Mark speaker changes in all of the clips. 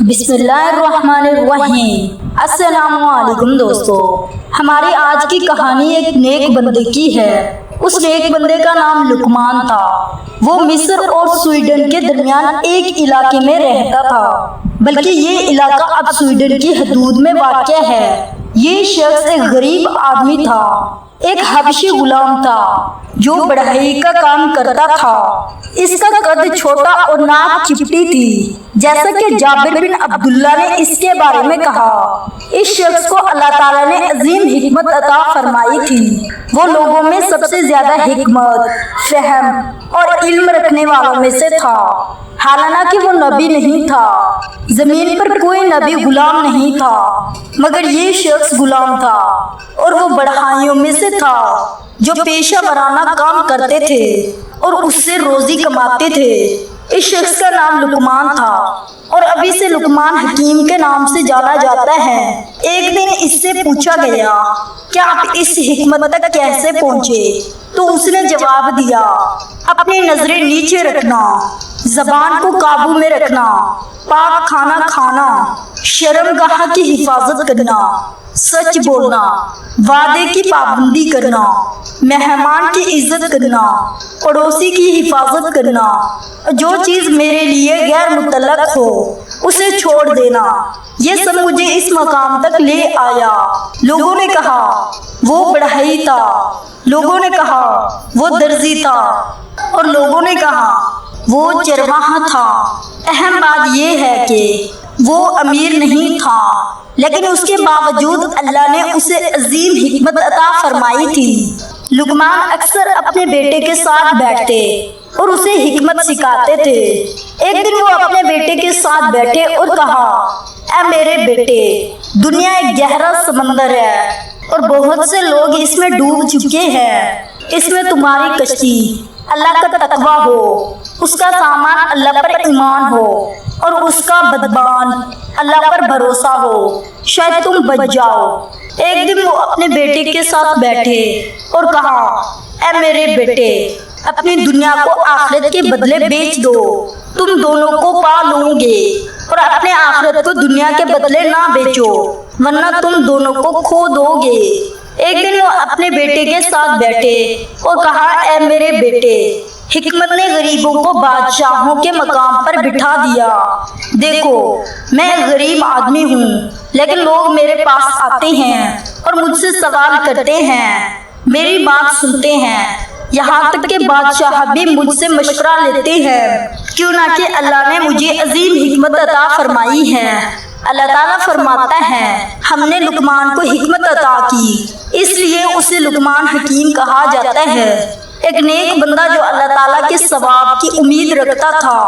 Speaker 1: بسم اللہ الرحمن الرحیم۔ السلام علیکم دوستو، ہماری آج کی کہانی ایک نیک بندے کی ہے۔ اس نیک بندے کا نام لقمان تھا۔ وہ مصر اور سویڈن کے درمیان ایک علاقے میں رہتا تھا، بلکہ یہ علاقہ اب سویڈن کی حدود میں واقع ہے۔ یہ شخص ایک غریب آدمی تھا، ایک حبشی غلام تھا جو بڑھئی کا کام کرتا تھا۔ اس کا قد چھوٹا اور ناک چپٹی تھی، جیسا کہ جابر بن عبداللہ نے اس کے بارے میں کہا۔ اس شخص کو اللہ تعالیٰ نے عظیم حکمت عطا فرمائی تھی۔ وہ لوگوں میں سب سے زیادہ حکمت، فہم اور علم رکھنے والوں میں سے تھا۔ حالانکہ وہ نبی نہیں تھا، زمین پر کوئی نبی غلام نہیں تھا، مگر یہ شخص غلام تھا اور وہ بڑھائیوں میں سے تھا جو پیشہ ورانہ کام کرتے تھے اور اس سے روزی کماتے تھے۔ اس شخص کا نام لقمان تھا اور ابھی سے لقمان حکیم کے نام سے جانا جاتا ہے۔ ایک دن اس سے پوچھا گیا کہ آپ اس حکمت تک کیسے پہنچے؟ تو اس نے جواب دیا، اپنی نظریں نیچے رکھنا، زبان کو قابو میں رکھنا، پاک کھانا کھانا، شرمگاہ کی حفاظت کرنا، سچ بولنا، وعدے کی پابندی کرنا، مہمان کی عزت کرنا، پڑوسی کی حفاظت کرنا، جو چیز میرے لیے غیر متعلق ہو اسے چھوڑ دینا۔ یہ سب مجھے اس مقام تک لے آیا۔ لوگوں نے کہا وہ بڑھئی تھا، لوگوں نے کہا وہ درزی تھا، اور لوگوں نے کہا وہ چرواہا تھا۔ اہم بات یہ ہے کہ وہ امیر نہیں تھا، لیکن اس کے باوجود اللہ نے اسے عظیم حکمت عطا فرمائی تھی۔ لقمان اکثر اپنے بیٹے کے ساتھ بیٹھتے اور اسے حکمت سکھاتے تھے۔ ایک دن وہ اپنے بیٹے کے ساتھ بیٹھے اور کہا، اے میرے بیٹے، دنیا ایک گہرا سمندر ہے اور بہت سے لوگ اس میں ڈوب چکے ہیں۔ اس میں تمہاری کشتی اللہ کا تقویٰ ہو، اس کا سامان اللہ پر ایمان ہو اور اس کا بدبان اللہ پر بھروسہ ہو، شاید تم بچ جاؤ۔ ایک دن وہ اپنے بیٹے کے ساتھ بیٹھے اور کہا، اے میرے بیٹے، اپنی دنیا کو آخرت کے بدلے بیچ دو، تم دونوں کو پا لو گے، اور اپنے آخرت کو دنیا کے بدلے نہ بیچو، ورنہ تم دونوں کو کھو دو گے۔ ایک دن وہ اپنے بیٹے کے ساتھ بیٹھے اور کہا، اے میرے بیٹے، حکمت نے غریبوں کو بادشاہوں کے مقام پر بٹھا دیا۔ دیکھو، میں غریب آدمی ہوں، لیکن لوگ میرے پاس آتے ہیں اور مجھ سے سوال کرتے ہیں، میری بات سنتے ہیں، یہاں تک کہ بادشاہ بھی مجھ سے مشورہ لیتے ہیں، کیوں نہ کہ اللہ نے مجھے عظیم حکمت عطا فرمائی ہے۔ اللہ تعالیٰ فرماتا ہے، ہم نے لقمان کو حکمت عطا کی، اس لیے اسے لقمان حکیم کہا جاتا ہے۔ ایک نیک بندہ جو اللہ تعالیٰ کے ثواب کی امید رکھتا تھا۔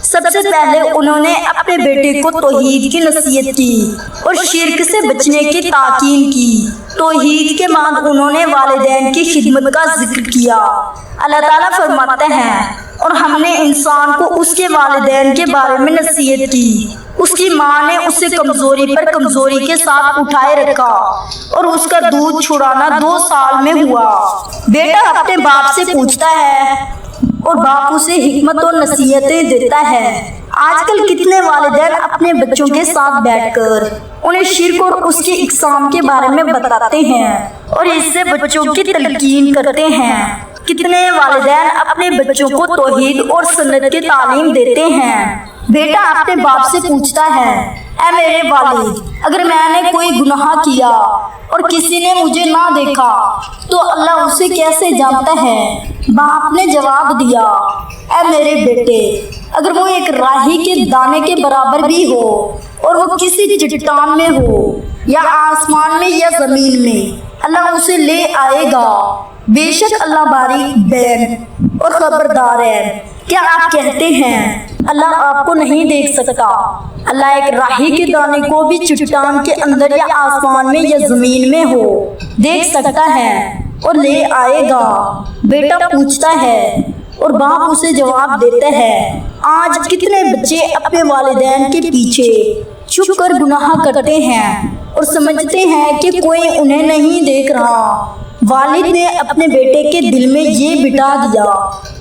Speaker 1: سب سے پہلے انہوں نے اپنے بیٹے کو توحید کی نصیحت کی اور شرک سے بچنے کی تاکید کی۔ توحید کے بعد انہوں نے والدین کی خدمت کا ذکر کیا۔ اللہ تعالیٰ فرماتا ہے، اور ہم نے انسان کو اس کے والدین کے بارے میں نصیحت کی۔ اس کی ماں نے اسے کمزوری پر کمزوری کے ساتھ اٹھائے رکھا اور اس کا دودھ چھڑانا 2 سال میں ہوا۔ بیٹا اپنے باپ سے پوچھتا ہے اور باپ اسے حکمت اور نصیحتیں دیتا ہے۔ آج کل کتنے والدین اپنے بچوں کے ساتھ بیٹھ کر انہیں شرک اور اس کی اقسام کے بارے میں بتاتے ہیں اور اس سے بچوں کی تلقین کرتے ہیں۔ کتنے والدین اپنے بچوں کو توحید اور سنت کی تعلیم دیتے ہیں۔ بیٹا اپنے باپ سے پوچھتا ہے، اے میرے والد، اگر میں نے کوئی گناہ کیا اور کسی نے مجھے نہ دیکھا تو اللہ اسے کیسے جانتا ہے؟ باپ نے جواب دیا، اے میرے بیٹے، اگر وہ ایک راہی کے دانے کے برابر بھی ہو اور وہ کسی چٹان میں ہو یا آسمان میں یا زمین میں، اللہ اسے لے آئے گا۔ بے شک اللہ باریک بین اور خبردار ہے۔ کیا آپ کہتے ہیں اللہ آپ کو نہیں دیکھ سکتا؟ اللہ ایک راہی کے دانے کو بھی چٹان کے اندر یا آسمان میں یا زمین میں ہو دیکھ سکتا ہے اور لے آئے گا۔ بیٹا پوچھتا ہے اور باپ اسے جواب دیتا ہے، آج کتنے بچے اپنے والدین کے پیچھے چھپ کر گناہ کرتے ہیں اور سمجھتے ہیں کہ کوئی انہیں نہیں دیکھ رہا۔ والد نے اپنے بیٹے کے دل میں یہ بٹھا دیا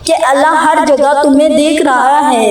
Speaker 1: کہ اللہ ہر جگہ تمہیں دیکھ رہا ہے،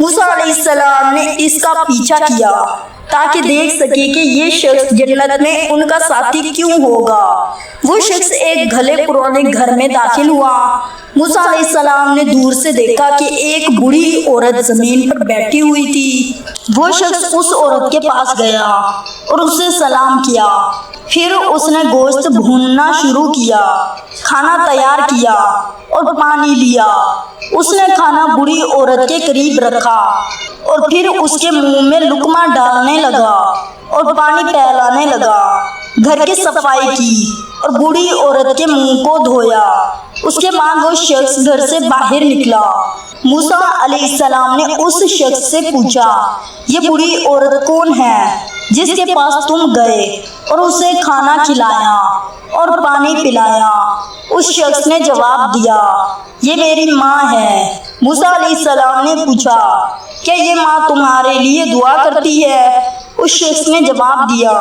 Speaker 1: موسیٰ علیہ السلام نے اس کا پیچھا کیا تاکہ دیکھ سکے کہ یہ شخص جنت میں ان کا ساتھی کیوں ہوگا۔ وہ شخص ایک گھلے پرانے گھر میں داخل ہوا۔ موسیٰ علیہ السلام نے دور سے دیکھا کہ ایک بوڑھی عورت زمین پر بیٹھی ہوئی تھی۔ وہ شخص اس عورت کے پاس گیا اور اسے سلام کیا۔ پھر اس نے گوشت بھوننا شروع کیا، کھانا تیار کیا اور پانی لیا۔ اس نے کھانا بوڑھی عورت کے قریب رکھا اور پھر اس کے منہ میں لقمہ ڈالنے لگا اور پانی پلانے لگا۔ گھر کی صفائی کی اور بوڑھی عورت کے منہ کو دھویا۔ اس کے بعد وہ شخص گھر سے باہر نکلا۔ موسیٰ علیہ السلام نے اس شخص سے پوچھا، یہ بوڑھی عورت کون ہے جس کے پاس تم گئے اور اسے کھانا کھلایا اور پانی پلایا؟ اس شخص نے جواب دیا، یہ میری ماں ہے۔ موسیٰ علیہ السلام نے پوچھا، کیا یہ ماں تمہارے لیے دعا کرتی ہے؟ اس شخص نے جواب دیا،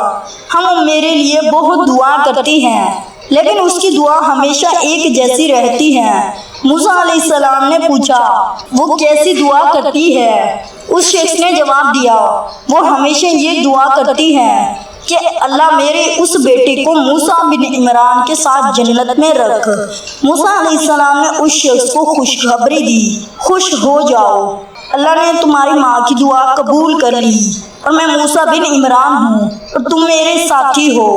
Speaker 1: ہم میرے لیے بہت دعا کرتی ہیں، لیکن اس کی دعا ہمیشہ ایک جیسی رہتی ہے۔ موسیٰ علیہ السلام نے پوچھا، وہ کیسی دعا کرتی ہے؟ اس شخص نے جواب دیا، وہ ہمیشہ یہ دعا کرتی ہے کہ اللہ میرے اس بیٹے کو موسیٰ بن عمران کے ساتھ جنت میں رکھ۔ موسیٰ علیہ السلام نے اس شخص کو خوشخبری دی، خوش ہو جاؤ، اللہ نے تمہاری ماں کی دعا قبول کر لی اور میں موسیٰ بن عمران ہوں اور تم میرے ساتھی ہو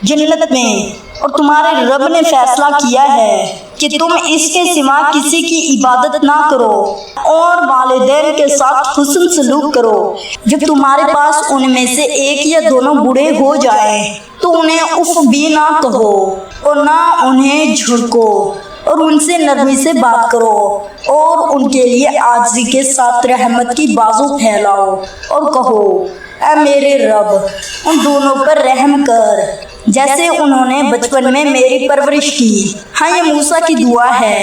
Speaker 1: جنت میں، اور تمہارے رب نے فیصلہ کیا ہے کہ تم اس کے سوا کسی کی عبادت نہ کرو اور والدین کے ساتھ حسن سلوک کرو۔ جب تمہارے پاس ان میں سے ایک یا دونوں بوڑھے ہو جائیں تو انہیں اف بھی نہ کہو اور نہ انہیں جھڑکو، اور ان سے نرمی سے بات کرو اور ان کے لیے عاجزی کے ساتھ رحمت کی بازو پھیلاؤ اور کہو، اے میرے رب ان دونوں پر رحم کر جیسے انہوں نے بچپن میں میری پرورش کی۔ ہاں یہ موسیٰ کی دعا ہے۔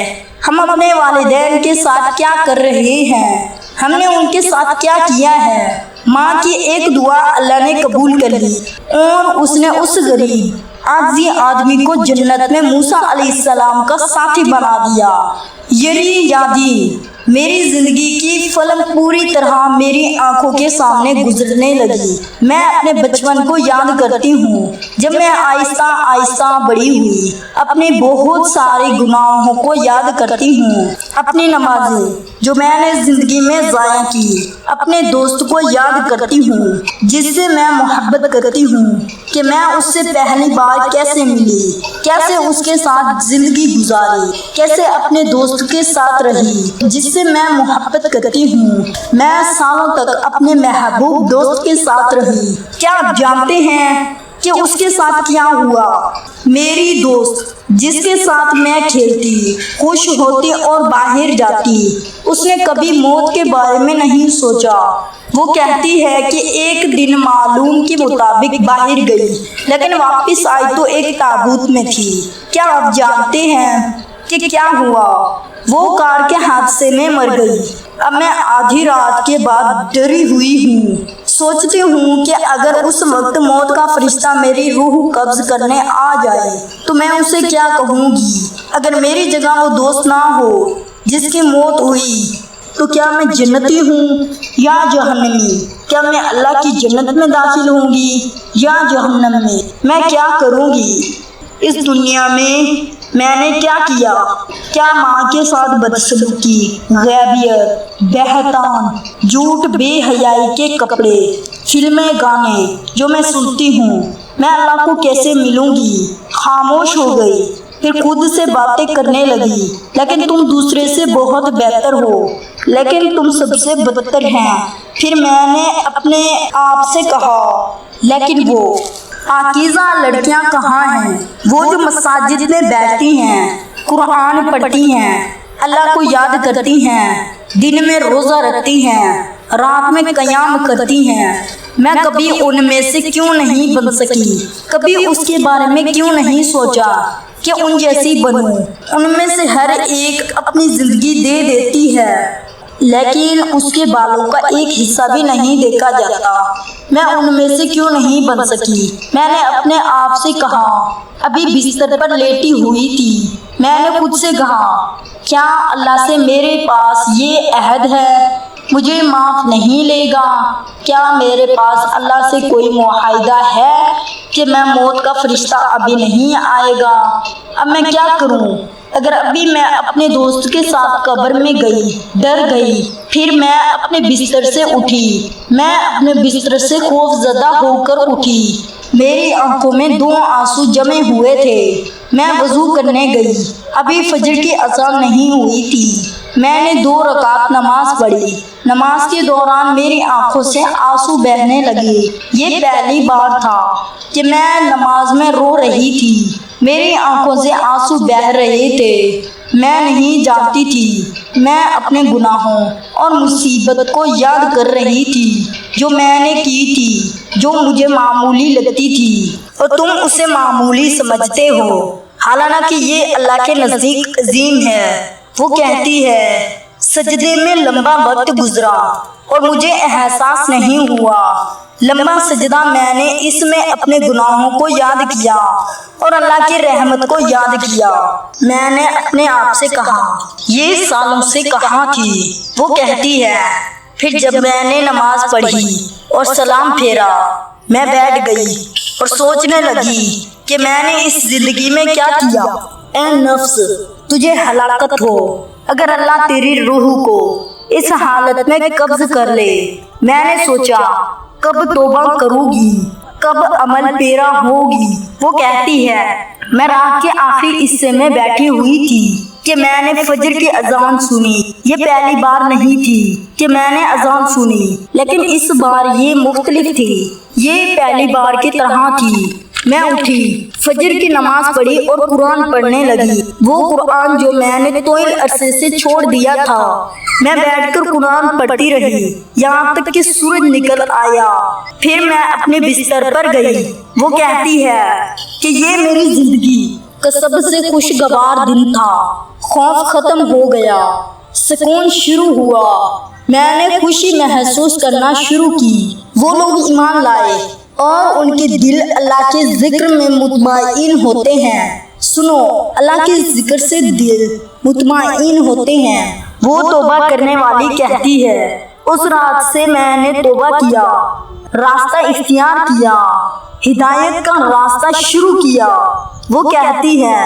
Speaker 1: ہم اپنے والدین کے ساتھ کیا کر رہے ہیں؟ ہم نے ان کے ساتھ کیا کیا ہے؟ ماں کی ایک دعا اللہ نے قبول کر لی اور اس نے اس غریب عاجزی آدمی کو جنت میں موسیٰ علیہ السلام کا ساتھی بنا دیا۔ یادی میری زندگی کی فلم پوری طرح میری آنکھوں کے سامنے گزرنے لگی۔ میں اپنے بچپن کو یاد کرتی ہوں جب میں آہستہ آہستہ بڑی ہوئی، اپنے بہت سارے گناہوں کو یاد کرتی ہوں، اپنی نمازیں جو میں نے زندگی میں ضائع کی، اپنے دوست کو یاد کرتی ہوں جس سے میں محبت کرتی ہوں کہ میں اس سے پہلی بار کیسے ملی، کیسے اس کے ساتھ زندگی گزاری، کیسے اپنے دوست کے ساتھ رہی جس سے میں محبت کرتی ہوں۔ میں سالوں تک اپنے محبوب دوست کے ساتھ رہی۔ کیا آپ جانتے ہیں کہ اس کے ساتھ کیا ہوا؟ میری دوست جس کے ساتھ میں کھیلتی، خوش ہوتی اور باہر جاتی، اس نے کبھی موت کے بارے میں نہیں سوچا۔ وہ کہتی ہے کہ ایک دن معلوم کے مطابق باہر گئی لیکن واپس آئی تو ایک تابوت میں تھی۔ کیا آپ جانتے ہیں کہ کیا ہوا؟ وہ کار کے حادثے میں مر گئی۔ اب میں آدھی رات کے بعد ڈری ہوئی ہوں، سوچتی ہوں کہ اگر اس وقت موت کا فرشتہ میری روح قبض کرنے آ جائے تو میں اسے کیا کہوں گی؟ اگر میری جگہ وہ دوست نہ ہو جس کی موت ہوئی تو کیا میں جنتی ہوں یا جہنمی؟ کیا میں اللہ کی جنت میں داخل ہوں گی یا جہنم میں؟ میں کیا کروں گی؟ اس دنیا میں نے کیا کیا؟ کیا ماں کے ساتھ بدسلوکی، غیبیت، بہتان، جھوٹ، بے حیائی کے کپڑے، فلمیں، گانے جو میں سنتی ہوں، میں اللہ کو کیسے ملوں گی؟ خاموش ہو گئی، پھر خود سے باتیں کرنے لگی، لیکن تم دوسرے سے بہت بہتر ہو، لیکن تم سب سے بدتر ہیں۔ پھر میں نے اپنے آپ سے کہا، لیکن وہ پاکیزہ لڑکیاں کہاں ہیں؟ وہ جو مساجد میں بیٹھتی ہیں، قرآن پڑھتی ہیں، اللہ کو یاد کرتی ہیں، دن میں روزہ رکھتی ہیں، رات میں قیام کرتی ہیں۔ میں کبھی ان میں سے کیوں نہیں بن سکی؟ کبھی اس کے بارے میں کیوں نہیں سوچا کہ ان جیسی بنوں؟ ان میں سے ہر ایک اپنی زندگی دے دیتی ہے لیکن اس کے بالوں کا ایک حصہ بھی نہیں دیکھا جاتا۔ میں ان میں سے کیوں نہیں بن سکی؟ میں نے اپنے آپ سے کہا، ابھی بستر پر لیٹی ہوئی تھی، میں نے خود سے کہا، کیا اللہ سے میرے پاس یہ عہد ہے مجھے معاف نہیں لے گا؟ کیا میرے پاس اللہ سے کوئی معاہدہ ہے کہ میں موت کا فرشتہ ابھی نہیں آئے گا؟ اب میں کیا کروں؟ اگر ابھی میں اپنے دوست کے ساتھ قبر میں گئی، ڈر گئی، پھر میں اپنے بستر سے اٹھی، میں اپنے بستر سے خوف زدہ ہو کر اٹھی، میری آنکھوں میں 2 آنسو جمے ہوئے تھے، میں وضو کرنے گئی، ابھی فجر کی اذان نہیں ہوئی تھی، میں نے 2 رکعت نماز پڑھی، نماز کے دوران میری آنکھوں سے آنسو بہنے لگے، یہ پہلی بار تھا کہ میں نماز میں رو رہی تھی، میری آنکھوں سے آنسو بہہ رہے تھے، میں نہیں جانتی تھی، میں اپنے گناہوں اور مصیبت کو یاد کر رہی تھی جو میں نے کی تھی، جو مجھے معمولی لگتی تھی اور تم اسے معمولی سمجھتے ہو، حالانکہ یہ اللہ کے نزدیک عظیم ہے۔ وہ کہتی ہے، سجدے میں لمبا وقت گزرا اور مجھے احساس نہیں ہوا، لمبا سجدہ میں نے اس میں اپنے گناہوں کو یاد کیا اور اللہ کی رحمت کو یاد کیا۔ میں نے اپنے آپ سے کہا، یہ سالوں سے کہاں تھی؟ وہ کہتی ہے، پھر جب میں نے نماز پڑھی اور سلام پھیرا، میں بیٹھ گئی اور سوچنے لگی کہ میں نے اس زندگی میں کیا کیا۔ اے نفس، تجھے ہلاکت ہو اگر اللہ تیری روح کو اس حالت میں قبض کر لے۔ میں نے سوچا، کب توبہ کروں گی، کب عمل پیرا ہوگی۔ وہ کہتی ہے، میں رات کے آخری حصے میں بیٹھی ہوئی تھی کہ میں نے فجر کی اذان سنی۔ یہ پہلی بار نہیں تھی کہ میں نے اذان سنی، لیکن اس بار یہ مختلف تھی، یہ پہلی بار کی طرح تھی۔ میں اٹھی، فجر کی نماز پڑھی اور قرآن پڑھنے لگی، وہ قرآن جو میں نے طویل عرصے سے چھوڑ دیا تھا۔ میں بیٹھ کر قرآن پڑھتی رہی یہاں تک کہ سورج نکل آیا، پھر میں اپنے بستر پر گئی۔ وہ کہتی ہے کہ یہ میری زندگی کا سب سے خوشگوار دن تھا، خوف ختم ہو گیا، سکون شروع ہوا، میں نے خوشی محسوس کرنا شروع کی۔ وہ لوگ ایمان لائے اور ان کے دل اللہ کے ذکر میں مطمئن ہوتے ہیں۔ سنو، اللہ کے ذکر سے دل مطمئن ہوتے ہیں۔ وہ توبہ کرنے والی کہتی ہے، اس رات سے میں نے توبہ کیا، راستہ اختیار کیا، ہدایت کا راستہ شروع کیا۔ وہ کہتی ہے،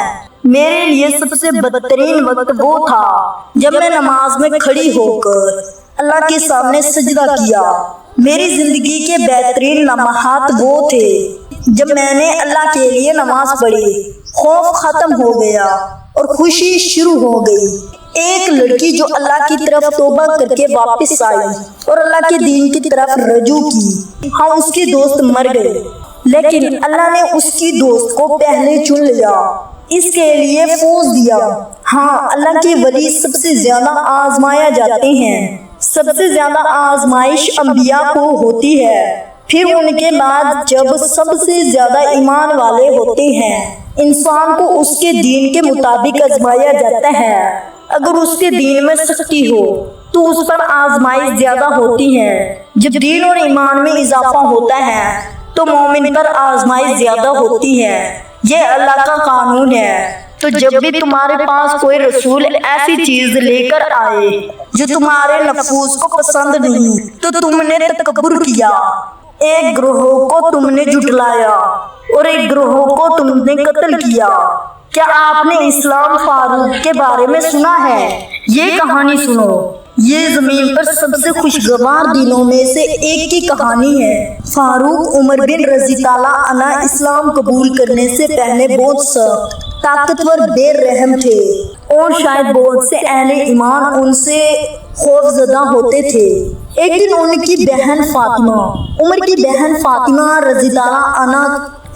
Speaker 1: میرے لیے سب سے بدترین وقت وہ تھا جب میں نماز میں کھڑی ہو کر اللہ کے سامنے سجدہ کیا۔ میری زندگی کے بہترین لمحات وہ تھے جب میں نے اللہ کے لیے نماز پڑھی، خوف ختم ہو گیا اور خوشی شروع ہو گئی۔ ایک لڑکی جو اللہ کی طرف توبہ کر کے واپس آئی اور اللہ کے دین کی طرف رجوع کی۔ ہاں، اس کے دوست مر گئے، لیکن اللہ نے اس کی دوست کو پہلے چن لیا، اس کے لیے فوز دیا۔ ہاں، اللہ کے ولی سب سے زیادہ آزمایا جاتے ہیں، سب سے زیادہ آزمائش انبیاء کو ہوتی ہے، پھر ان کے بعد جب سب سے زیادہ ایمان والے ہوتے ہیں، انسان کو اس کے دین کے مطابق آزمایا جاتا ہے۔ اگر اس کے دین میں سختی ہو تو اس پر آزمائش زیادہ ہوتی ہے، جب دین اور ایمان میں اضافہ ہوتا ہے تو مومن پر آزمائش زیادہ ہوتی ہے۔ یہ اللہ کا قانون ہے۔ تو جب بھی تمہارے پاس کوئی رسول ایسی چیز لے کر آئے جو تمہارے نفوس کو پسند نہیں تو تم نے تکبر کیا، ایک گروہ کو تم نے جھٹلایا اور ایک گروہ کو تم نے قتل کیا۔ کیا آپ نے اسلام فاروق کے بارے میں سنا ہے؟ یہ کہانی سنو، یہ زمین پر سب سے خوشگوار دنوں میں سے ایک کی کہانی ہے۔ فاروق عمر بن رضی تعالیٰ عنہ اسلام قبول کرنے سے پہلے بہت سخت، طاقتور، بے رحم تھے اور شاید بہت سے اہل ایمان ان سے خوف زدہ ہوتے تھے۔ ایک دن ان کی بہن فاطمہ، عمر کی بہن فاطمہ رضی تعالیٰ عنہ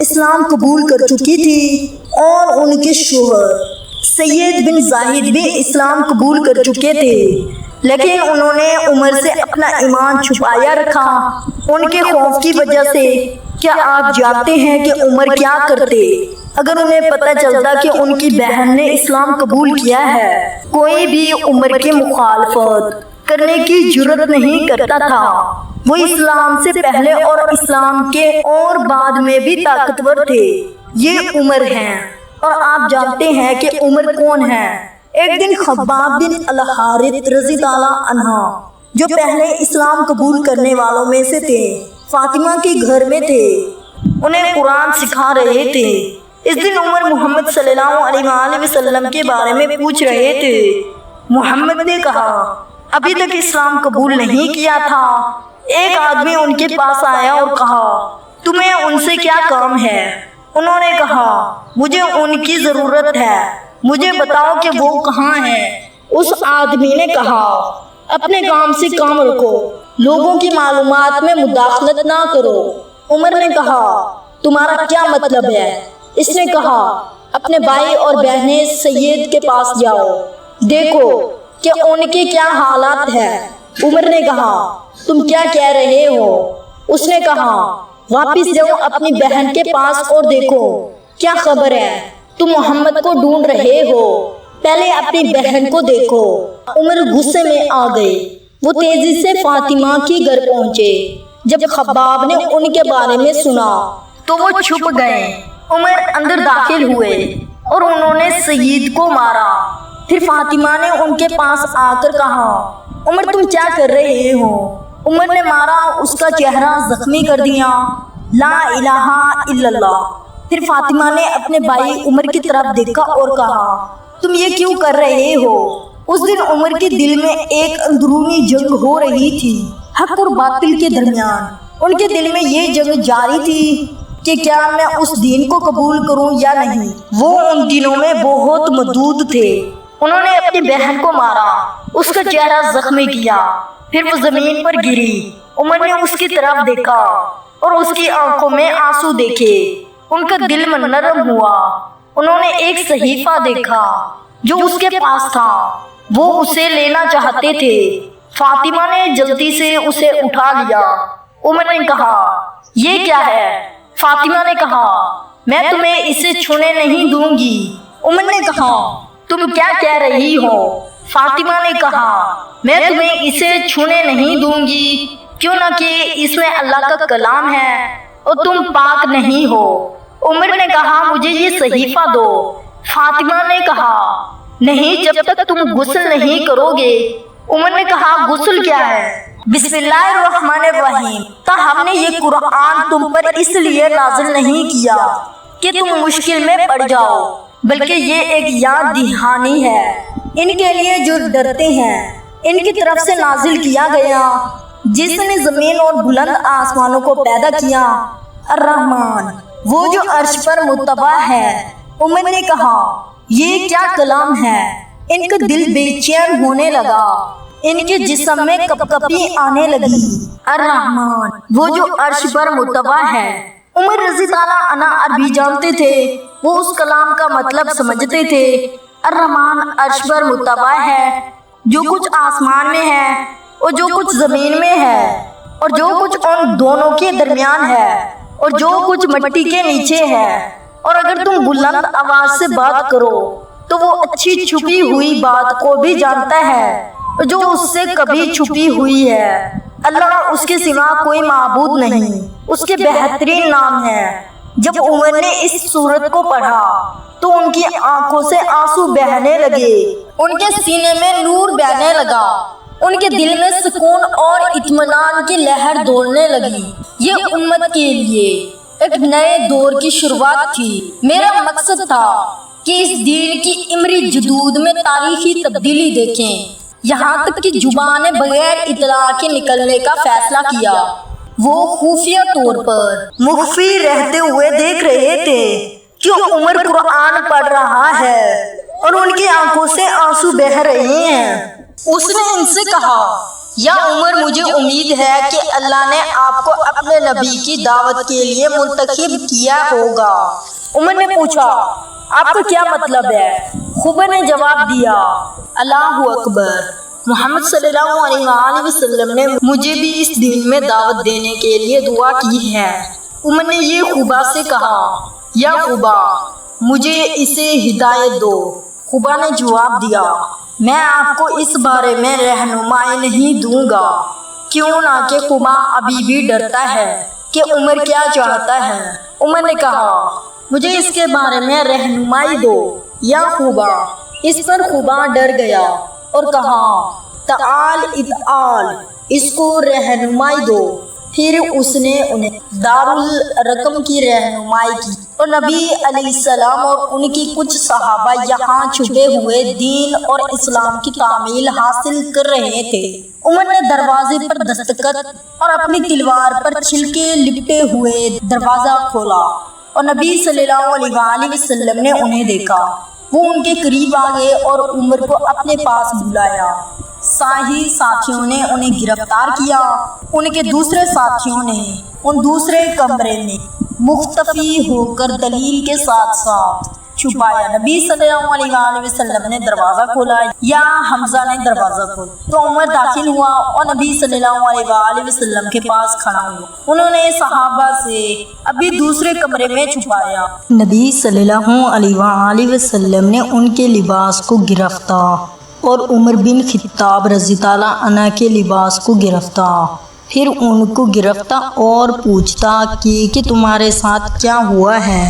Speaker 1: اسلام قبول کر چکی تھی اور ان کے شوہر سید بن زاہد بھی اسلام قبول کر چکے تھے، لیکن انہوں نے عمر سے اپنا ایمان چھپایا رکھا ان کے خوف کی وجہ سے۔ کیا آپ جانتے ہیں کہ عمر کیا کرتے اگر انہیں پتہ چلتا کہ ان کی بہن نے اسلام قبول کیا ہے؟ کوئی بھی عمر کی مخالفت کرنے کی جرت نہیں کرتا تھا۔ وہ اسلام سے پہلے اور اسلام کے اور بعد میں بھی طاقتور تھے۔ یہ عمر ہیں، اور آپ جانتے ہیں کہ عمر کون ہے؟ ایک دن خباب بن الحارث رضی تعالیٰ عنہ جو پہلے اسلام قبول کرنے والوں میں سے تھے، فاطمہ کے گھر میں تھے، انہیں قرآن سکھا رہے تھے۔ اس دن عمر محمد صلی اللہ علیہ وآلہ وسلم کے بارے میں پوچھ رہے تھے۔ محمد نے کہا، ابھی تک اسلام قبول نہیں کیا تھا۔ ایک آدمی ان کے پاس آیا اور کہا، تمہیں ان سے کیا کام ہے؟ انہوں نے کہا، مجھے ان کی ضرورت ہے، مجھے بتاؤ کہ وہ کہاں ہیں۔ اس آدمی نے کہا، اپنے کام سے کام رکھو، لوگوں کی معلومات میں مداخلت نہ کرو۔ عمر نے کہا، تمہارا کیا مطلب ہے؟ اس نے کہا، اپنے بھائی اور بہنیں سید کے پاس جاؤ، دیکھو کہ ان کے کیا حالات ہیں۔ عمر نے کہا، تم کیا کہہ رہے ہو؟ اس نے کہا، واپس جاؤ اپنی بہن کے پاس اور دیکھو کیا خبر ہے۔ تم محمد کو ڈھونڈ رہے ہو، پہلے اپنی بہن کو دیکھو۔ عمر غصے میں آ گئے۔ وہ تیزی سے فاطمہ کے گھر پہنچے۔ جب خباب نے ان کے بارے میں سنا تو وہ چھپ گئے۔ عمر اندر داخل ہوئے اور انہوں نے سید کو مارا۔ پھر فاطمہ نے ان کے پاس آ کر کہا، عمر تم کیا کر رہے ہو؟ عمر نے مارا، اس کا چہرہ زخمی کر دیا۔ لا الہ الا اللہ۔ پھر فاطمہ نے اپنے بھائی عمر کی طرف دیکھا اور کہا، تم یہ کیوں کر رہے ہو؟ اس دن عمر کے دل میں ایک اندرونی جنگ ہو رہی تھی، حق اور باطل کے درمیان۔ ان کے دل میں یہ جنگ جاری تھی کہ کیا میں اس دین کو قبول کروں یا نہیں۔ وہ ان دنوں میں بہت مدعو تھے۔ انہوں نے اپنی بہن کو مارا، اس کا چہرہ زخمی کیا، پھر وہ زمین پر گری۔ عمر نے اس کی طرف دیکھا اور اس کی آنکھوں میں آنسو دیکھے۔ ان کا دل نرم ہوا۔ انہوں نے ایک صحیفہ دیکھا جو اس کے پاس تھا، وہ اسے لینا چاہتے تھے۔ فاطمہ نے جلدی سے اسے اٹھا لیا۔ عمر نے کہا، یہ کیا ہے؟ فاطمہ نے کہا، میں تمہیں اسے چھونے نہیں دوں گی۔ عمر نے کہا، تم کیا کہہ رہی ہو؟ فاطمہ نے کہا، میں تمہیں اسے چھونے نہیں دوں گی، کیوں نہ کہ اس میں اللہ کا کلام ہے اور تم پاک نہیں ہو۔ عمر نے کہا، مجھے یہ صحیفہ دو۔ فاطمہ نے کہا، نہیں جب تک تم غسل نہیں کرو گے۔ عمر نے کہا، غسل کیا ہے؟ بسم اللہ الرحمن الرحیم۔ ہم نے یہ قرآن تم پر اس لیے نازل نہیں کیا کہ تم مشکل میں پڑ جاؤ، بلکہ یہ ایک یاد دہانی ہے ان کے لیے جو ڈرتے ہیں۔ ان کی طرف سے نازل کیا گیا جس نے زمین اور بلند آسمانوں کو پیدا کیا، الرحمن، وہ جو عرش پر متبع ہے۔ عمر نے کہا، یہ کیا کلام ہے؟ ان کا دل بے چین ہونے لگا، ان کے جسم میں کپکپی آنے لگی۔ الرحمن، وہ جو عرش پر متبع ہے۔ عمر رضی اللہ عنہ عربی جانتے تھے، وہ اس کلام کا مطلب سمجھتے تھے۔ الرحمن عرش پر متبع ہے، جو کچھ آسمان میں ہے اور جو کچھ زمین میں ہے اور جو کچھ ان دونوں کے درمیان ہے اور جو کچھ مٹی کے نیچے ہے۔ اور اگر تم بلند آواز سے بات کرو تو وہ اچھی چھپی ہوئی بات کو بھی جانتا ہے جو اس سے کبھی چھپی ہوئی ہے۔ اللہ اس کے سوا کوئی معبود نہیں، اس کے بہترین نام ہے۔ جب عمر نے اس سورت کو پڑھا تو ان کی آنکھوں سے آنسو بہنے لگے، ان کے سینے میں نور بہنے لگا، ان کے دل میں سکون اور اطمینان کی لہر دوڑنے لگی۔ یہ امت کے لیے ایک نئے دور کی شروعات تھی۔ میرا مقصد تھا کہ اس دین کی امری جدود میں تاریخی تبدیلی دیکھیں، یہاں تک کہ زبان بغیر اطلاع کے نکلنے کا فیصلہ کیا۔ وہ خفیہ طور پر مخفی رہتے ہوئے دیکھ رہے تھے کہ عمر قرآن پڑھ رہا ہے اور ان کی آنکھوں سے آنسو بہہ رہے ہیں۔ اس نے ان سے کہا، یا عمر، مجھے امید ہے کہ اللہ نے آپ کو اپنے نبی کی دعوت کے لیے منتخب کیا ہوگا۔ عمر نے پوچھا، آپ کا کیا مطلب ہے؟ خبر نے جواب دیا، اللہ اکبر، محمد صلی اللہ علیہ وآلہ وسلم نے مجھے بھی اس دین میں دعوت دینے کے لیے دعا کی ہے۔ عمر نے یہ خبا سے کہا، یا خبا، مجھے اسے ہدایت دو۔ خبا نے جواب دیا، میں آپ کو اس بارے میں رہنمائی نہیں دوں گا، کیوں نہ کہ خبا ابھی بھی ڈرتا ہے کہ عمر کیا چاہتا ہے۔ عمر نے کہا، مجھے اس کے بارے میں رہنمائی دو یا خبا۔ اس پر خبا ڈر گیا اور کہا، تعال اتعال، اس کو رہنمائی دو۔ پھر اس نے انہیں دارالرقم کی رہنمائی کی، اور نبی علیہ السلام اور ان کی کچھ صحابہ یہاں چھپے ہوئے دین اور اسلام کی تعمیل حاصل کر رہے تھے۔ عمر نے دروازے پر دستخط اور اپنی تلوار پر چھلکے لپٹے ہوئے دروازہ کھولا، اور نبی صلی اللہ علیہ وآلہ وسلم نے انہیں دیکھا۔ وہ ان کے قریب آ گئے اور عمر کو اپنے پاس بلایا۔ ساتھیوں نے انہیں گرفتار کیا۔ ان کے دوسرے ساتھیوں نے ان دوسرے کمرے میں مختفی ہو کر دلیل کے ساتھ ساتھ چھپایا۔ نبی صلی اللہ علیہ وآلہ وسلم نے دروازہ کھولا یا حمزہ نے دروازہ کھولا تو عمر داخل ہوا اور نبی صلی اللہ علیہ وآلہ وسلم کے پاس کھڑا ہوا۔ انہوں نے صحابہ سے ابھی دوسرے کمرے میں چھپایا۔ نبی صلی اللہ علیہ وآلہ وسلم نے ان کے لباس کو گرفتا اور عمر بن خطاب رضی اللہ عنہ کے لباس کو گرفتا۔ پھر ان کو گرفتا اور پوچھتا کہ تمہارے ساتھ کیا ہوا ہے؟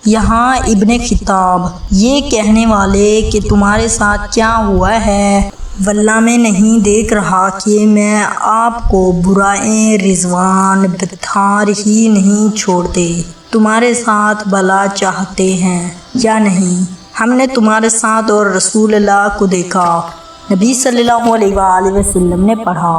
Speaker 1: یہاں ابن خطاب یہ کہنے والے کہ تمہارے ساتھ کیا ہوا ہے، واللہ میں نہیں دیکھ رہا کہ میں آپ کو برائے رضوان بتھار ہی نہیں چھوڑتے، تمہارے ساتھ بلا چاہتے ہیں یا نہیں؟ ہم نے تمہارے ساتھ اور رسول اللہ کو دیکھا۔ نبی صلی اللہ علیہ وآلہ وسلم نے پڑھا،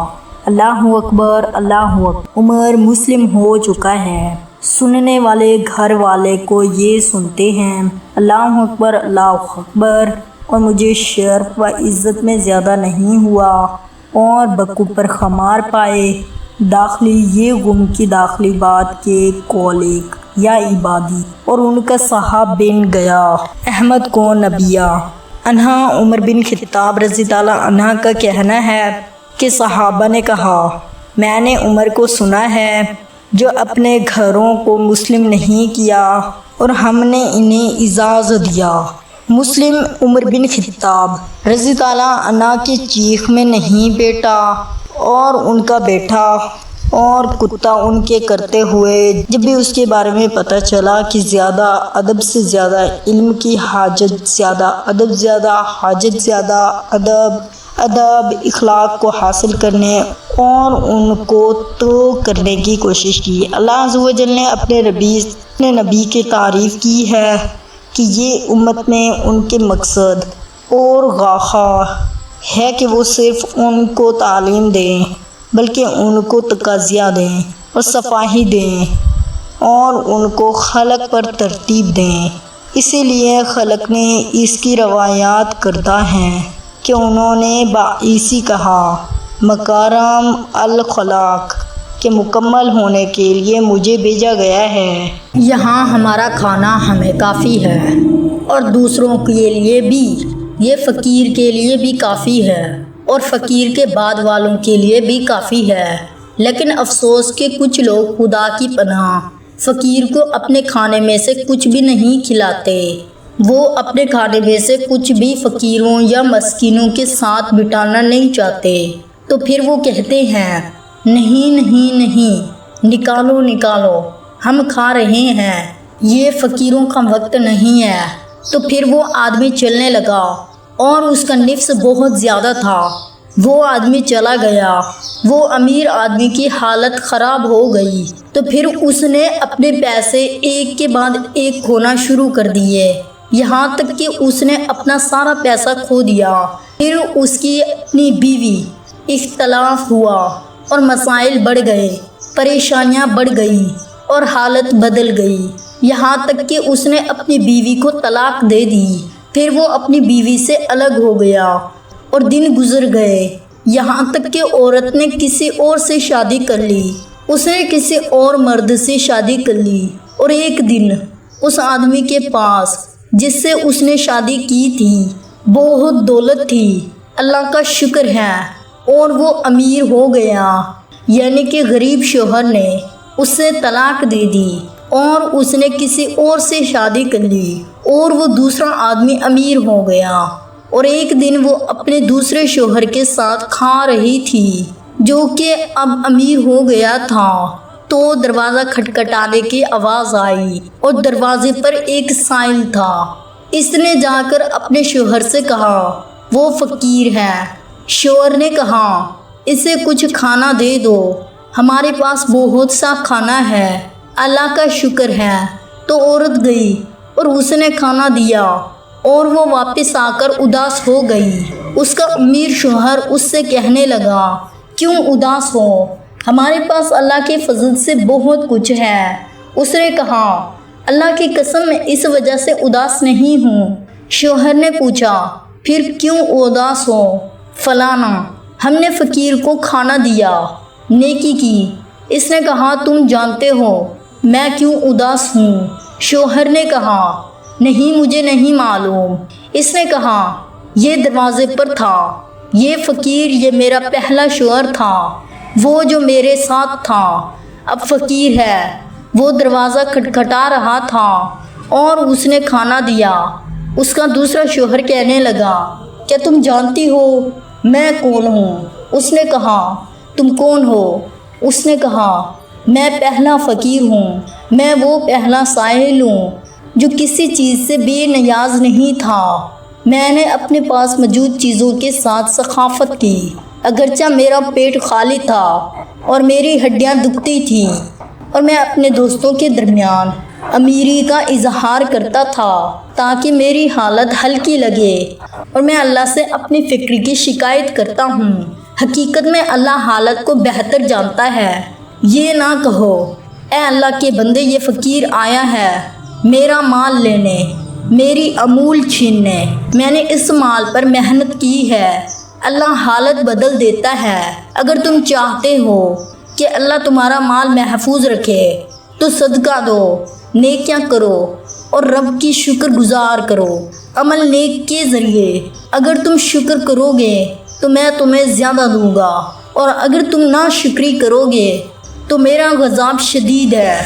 Speaker 1: اللہ اکبر اللہ اکبر۔ عمر مسلم ہو چکا ہے، سننے والے گھر والے کو یہ سنتے ہیں، اللہ اللہ اکبر، اور مجھے شرف و عزت میں زیادہ نہیں ہوا اور بکو پر خمار پائے۔ داخلی یہ غم کی داخلی بات کے کولیک یا عبادی اور ان کا صاحب بن گیا احمد کو نبیہ انہا۔ عمر بن خطاب رضی اللہ عنہ کا کہنا ہے کہ صحابہ نے کہا، میں نے عمر کو سنا ہے جو اپنے گھروں کو مسلم نہیں کیا اور ہم نے انہیں اجازت دیا۔ مسلم عمر بن خطاب رضی اللہ عنہ کی چیخ میں نہیں بیٹھا اور ان کا بیٹھا اور کتا ان کے کرتے ہوئے جب بھی اس کے بارے میں پتہ چلا کہ زیادہ ادب سے زیادہ علم کی حاجت، زیادہ ادب زیادہ حاجت، زیادہ ادب اخلاق کو حاصل کرنے اور ان کو تو کرنے کی کوشش کی۔ اللہ عز و جل نے اپنے نبی کی تعریف کی ہے کہ یہ امت میں ان کے مقصد اور غاخہ ہے کہ وہ صرف ان کو تعلیم دیں بلکہ ان کو تقاضیہ دیں اور صفائی دیں اور ان کو خلق پر ترتیب دیں۔ اسی لیے خلق نے اس کی روایات کرتا ہے کہ انہوں نے باعثی کہا، مکارم الخلاق کے مکمل ہونے کے لیے مجھے بھیجا گیا ہے۔ یہاں ہمارا کھانا ہمیں کافی ہے اور دوسروں کے لیے بھی، یہ فقیر کے لیے بھی کافی ہے اور فقیر کے بعد والوں کے لیے بھی کافی ہے، لیکن افسوس کہ کچھ لوگ خدا کی پناہ فقیر کو اپنے کھانے میں سے کچھ بھی نہیں کھلاتے۔ وہ اپنے کھانے میں سے کچھ بھی فقیروں یا مسکینوں کے ساتھ بٹانا نہیں چاہتے، تو پھر وہ کہتے ہیں، نہیں نہیں نہیں، نکالو نکالو، ہم کھا رہے ہیں، یہ فقیروں کا وقت نہیں ہے۔ تو پھر وہ آدمی چلنے لگا اور اس کا نفس بہت زیادہ تھا، وہ آدمی چلا گیا۔ وہ امیر آدمی کی حالت خراب ہو گئی، تو پھر اس نے اپنے پیسے ایک کے بعد ایک کھونا شروع کر دیے، یہاں تک کہ اس نے اپنا سارا پیسہ کھو دیا۔ پھر اس کی اپنی بیوی اختلاف ہوا اور مسائل بڑھ گئے، پریشانیاں بڑھ گئی اور حالت بدل گئی، یہاں تک کہ اس نے اپنی بیوی کو طلاق دے دی۔ پھر وہ اپنی بیوی سے الگ ہو گیا اور دن گزر گئے، یہاں تک کہ عورت نے کسی اور سے شادی کر لی، اس نے کسی اور مرد سے شادی کر لی، اور ایک دن اس آدمی کے پاس جس سے اس نے شادی کی تھی بہت دولت تھی، اللہ کا شکر ہے، اور وہ امیر ہو گیا، یعنی کہ غریب شوہر نے اس سے طلاق دے دی اور اس نے کسی اور سے شادی کر لی، اور وہ دوسرا آدمی امیر ہو گیا، اور ایک دن وہ اپنے دوسرے شوہر کے ساتھ کھا رہی تھی جو کہ اب امیر ہو گیا تھا، تو دروازہ کھٹکھٹانے کی آواز آئی اور دروازے پر ایک سائل تھا۔ اس نے جا کر اپنے شوہر سے کہا، وہ فقیر ہے۔ شوہر نے کہا اسے کچھ کھانا دے دو، ہمارے پاس بہت سا کھانا ہے، اللہ کا شکر ہے۔ تو عورت گئی اور اس نے کھانا دیا اور وہ واپس آ کر اداس ہو گئی۔ اس کا امیر شوہر اس سے کہنے لگا کیوں اداس ہو، ہمارے پاس اللہ کے فضل سے بہت کچھ ہے۔ اس نے کہا اللہ کی قسم میں اس وجہ سے اداس نہیں ہوں۔ شوہر نے پوچھا پھر کیوں اداس ہو؟ فلانا، ہم نے فقیر کو کھانا دیا، نیکی کی۔ اس نے کہا تم جانتے ہو میں کیوں اداس ہوں؟ شوہر نے کہا نہیں مجھے نہیں معلوم۔ اس نے کہا یہ دروازے پر تھا، یہ فقیر یہ میرا پہلا شوہر تھا، وہ جو میرے ساتھ تھا، اب فقیر ہے۔ وہ دروازہ کھٹکھٹا رہا تھا اور اس نے کھانا دیا۔ اس کا دوسرا شوہر کہنے لگا کیا تم جانتی ہو میں کون ہوں؟ اس نے کہا تم کون ہو؟ اس نے کہا میں پہلا فقیر ہوں، میں وہ پہلا سائل ہوں جو کسی چیز سے بے نیاز نہیں تھا۔ میں نے اپنے پاس موجود چیزوں کے ساتھ سخاوت کی، اگرچہ میرا پیٹ خالی تھا اور میری ہڈیاں دکھتی تھیں، اور میں اپنے دوستوں کے درمیان امیری کا اظہار کرتا تھا تاکہ میری حالت ہلکی لگے، اور میں اللہ سے اپنی فقر کی شکایت کرتا ہوں۔ حقیقت میں اللہ حالت کو بہتر جانتا ہے۔ یہ نہ کہو اے اللہ کے بندے یہ فقیر آیا ہے میرا مال لینے، میری امول چھیننے، میں نے اس مال پر محنت کی ہے۔ اللہ حالت بدل دیتا ہے۔ اگر تم چاہتے ہو کہ اللہ تمہارا مال محفوظ رکھے تو صدقہ دو، نیکیاں کرو اور رب کی شکر گزار کرو، عمل نیک کے ذریعے۔ اگر تم شکر کرو گے تو میں تمہیں زیادہ دوں گا، اور اگر تم ناشکری کرو گے تو میرا غضب شدید ہے۔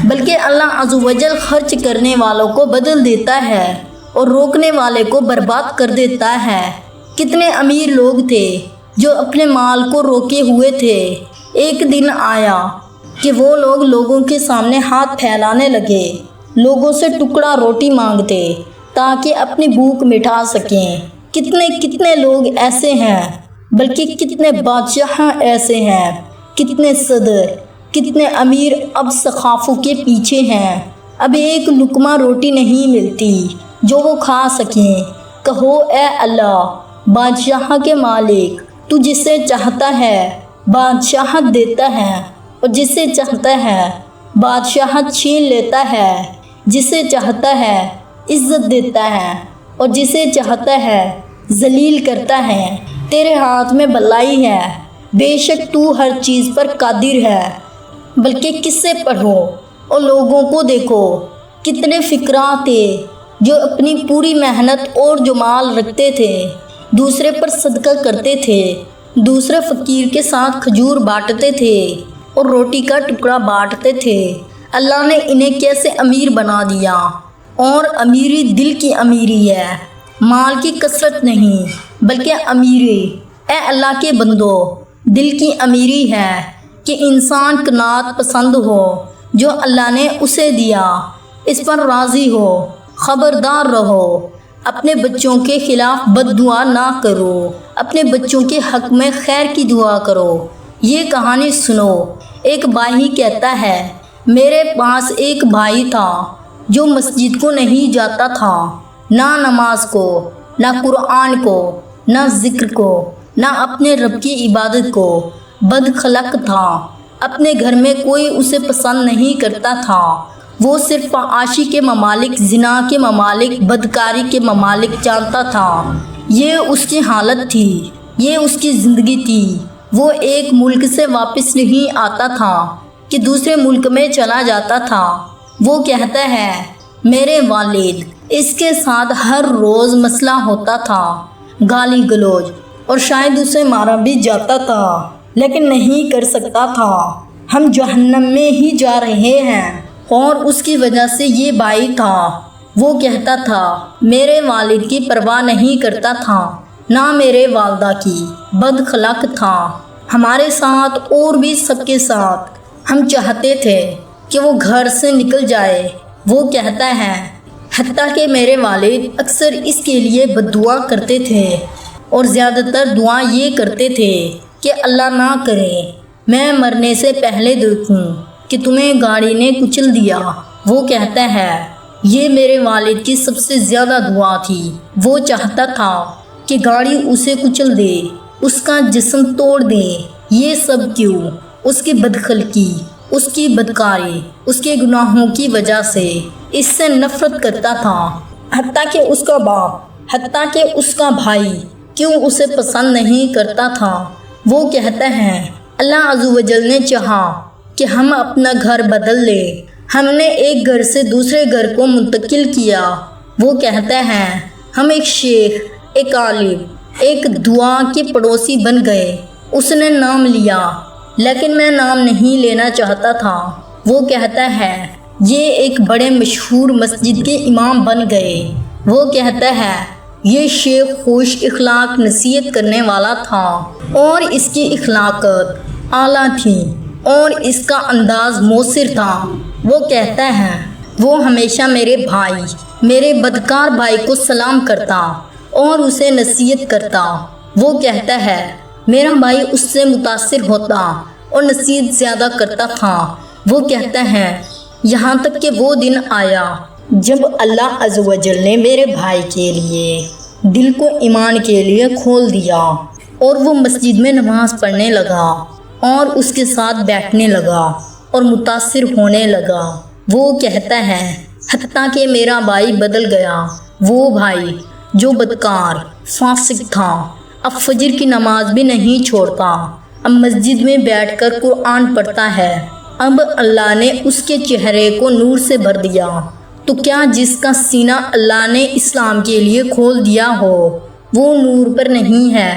Speaker 1: بلکہ اللہ عز و جل خرچ کرنے والوں کو بدل دیتا ہے اور روکنے والے کو برباد کر دیتا ہے۔ کتنے امیر لوگ تھے جو اپنے مال کو روکے ہوئے تھے، ایک دن آیا کہ وہ لوگ لوگوں کے سامنے ہاتھ پھیلانے لگے، لوگوں سے ٹکڑا روٹی مانگتے تاکہ اپنی بھوک مٹا سکیں۔ کتنے کتنے لوگ ایسے ہیں، بلکہ کتنے بادشاہ ایسے ہیں، کتنے صدر، کتنے امیر اب سخافوں کے پیچھے ہیں، اب ایک لقمہ روٹی نہیں ملتی جو وہ کھا سکیں۔ کہو اے اللہ بادشاہ کے مالک، تو جسے چاہتا ہے بادشاہت دیتا ہے اور جسے چاہتا ہے بادشاہت چھین لیتا ہے، جسے چاہتا ہے عزت دیتا ہے اور جسے چاہتا ہے ذلیل کرتا ہے۔ تیرے ہاتھ میں بلائی ہے، بے شک تو ہر چیز پر قادر ہے۔ بلکہ قصے پڑھو اور لوگوں کو دیکھو، کتنے فقراء تھے جو اپنی پوری محنت اور جو مال رکھتے تھے دوسرے پر صدقہ کرتے تھے، دوسرے فقیر کے ساتھ کھجور بانٹتے تھے اور روٹی کا ٹکڑا بانٹتے تھے۔ اللہ نے انہیں کیسے امیر بنا دیا، اور امیری دل کی امیری ہے، مال کی کثرت نہیں بلکہ امیری۔ اے اللہ کے بندو، دل کی امیری ہے کہ انسان قناعت پسند ہو، جو اللہ نے اسے دیا اس پر راضی ہو۔ خبردار رہو، اپنے بچوں کے خلاف بد دعا نہ کرو، اپنے بچوں کے حق میں خیر کی دعا کرو۔ یہ کہانی سنو۔ ایک بھائی کہتا ہے میرے پاس ایک بھائی تھا جو مسجد کو نہیں جاتا تھا، نہ نماز کو، نہ قرآن کو، نہ ذکر کو، نہ اپنے رب کی عبادت کو، بد خلق تھا، اپنے گھر میں کوئی اسے پسند نہیں کرتا تھا، وہ صرف فحاشی کے ممالک، زنا کے ممالک، بدکاری کے ممالک جانتا تھا۔ یہ اس کی حالت تھی، یہ اس کی زندگی تھی۔ وہ ایک ملک سے واپس نہیں آتا تھا کہ دوسرے ملک میں چلا جاتا تھا۔ وہ کہتا ہے میرے والد، اس کے ساتھ ہر روز مسئلہ ہوتا تھا، گالی گلوچ، اور شاید اسے مارا بھی جاتا تھا، لیکن نہیں کر سکتا تھا۔ ہم جہنم میں ہی جا رہے ہیں، اور اس کی وجہ سے یہ بھائی تھا۔ وہ کہتا تھا میرے والد کی پرواہ نہیں کرتا تھا، نہ میرے والدہ کی، بد خلق تھا ہمارے ساتھ اور بھی سب کے ساتھ۔ ہم چاہتے تھے کہ وہ گھر سے نکل جائے۔ وہ کہتا ہے حتیٰ کہ میرے والد اکثر اس کے لیے بد دعا کرتے تھے۔ اور زیادہ تر دعا یہ کرتے تھے کہ اللہ نہ کرے میں مرنے سے پہلے دیکھوں کہ تمہیں گاڑی نے کچل دیا۔ وہ کہتا ہے یہ میرے والد کی سب سے زیادہ دعا تھی، وہ چاہتا تھا کہ گاڑی اسے کچل دے، اس کا جسم توڑ دے۔ یہ سب کیوں؟ اس کی بدخلقی، اس کی بدکاری، اس کے گناہوں کی وجہ سے اس سے نفرت کرتا تھا۔ حتیٰ کہ اس کا باپ، حتیٰ کہ اس کا بھائی کیوں اسے پسند نہیں کرتا تھا۔ وہ کہتا ہے اللہ عز و جل نے چاہا کہ ہم اپنا گھر بدل لیں، ہم نے ایک گھر سے دوسرے گھر کو منتقل کیا۔ وہ کہتا ہے ہم ایک شیخ، ایک عالم، ایک دعا کے پڑوسی بن گئے۔ اس نے نام لیا لیکن میں نام نہیں لینا چاہتا تھا۔ وہ کہتا ہے یہ ایک بڑے مشہور مسجد کے امام بن گئے۔ وہ کہتا ہے یہ شیخ خوش اخلاق نصیحت کرنے والا تھا اور اس کی اخلاقت اعلیٰ تھی اور اس کا انداز مؤثر تھا۔ وہ کہتا ہے وہ ہمیشہ میرے بھائی، میرے بدکار بھائی کو سلام کرتا اور اسے نصیحت کرتا۔ وہ کہتا ہے میرا بھائی اس سے متاثر ہوتا اور نصیحت زیادہ کرتا تھا۔ وہ کہتا ہے یہاں تک کہ وہ دن آیا جب اللہ عز و جل نے میرے بھائی کے لیے دل کو ایمان کے لیے کھول دیا اور وہ مسجد میں نماز پڑھنے لگا اور اس کے ساتھ بیٹھنے لگا اور متاثر ہونے لگا۔ وہ کہتا ہے حتیٰ کہ میرا بھائی بدل گیا، وہ بھائی جو بدکار فاسق تھا اب فجر کی نماز بھی نہیں چھوڑتا، اب مسجد میں بیٹھ کر قرآن پڑھتا ہے۔ اب اللہ نے اس کے چہرے کو نور سے بھر دیا، تو کیا جس کا سینہ اللہ نے اسلام کے لیے کھول دیا ہو وہ نور پر نہیں ہے؟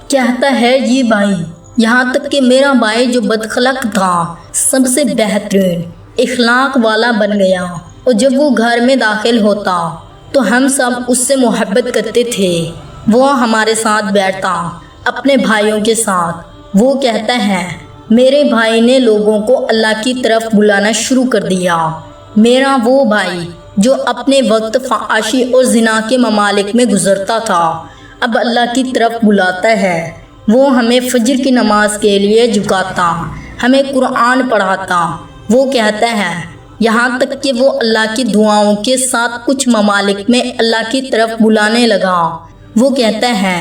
Speaker 1: کہتا ہے یہ بھائی، یہاں تک کہ میرا بھائی جو بدخلق تھا سب سے بہترین اخلاق والا بن گیا، اور جب وہ گھر میں داخل ہوتا تو ہم سب اس سے محبت کرتے تھے۔ وہ ہمارے ساتھ بیٹھتا اپنے بھائیوں کے ساتھ۔ وہ کہتا ہے میرے بھائی نے لوگوں کو اللہ کی طرف بلانا شروع کر دیا۔ میرا وہ بھائی جو اپنے وقت فحاشی اور زنا کے ممالک میں گزرتا تھا اب اللہ کی طرف بلاتا ہے۔ وہ ہمیں فجر کی نماز کے لیے جھکاتا، ہمیں قرآن پڑھاتا۔ وہ کہتا ہے یہاں تک کہ وہ اللہ کی دعاؤں کے ساتھ کچھ ممالک میں اللہ کی طرف بلانے لگا۔ وہ کہتا ہے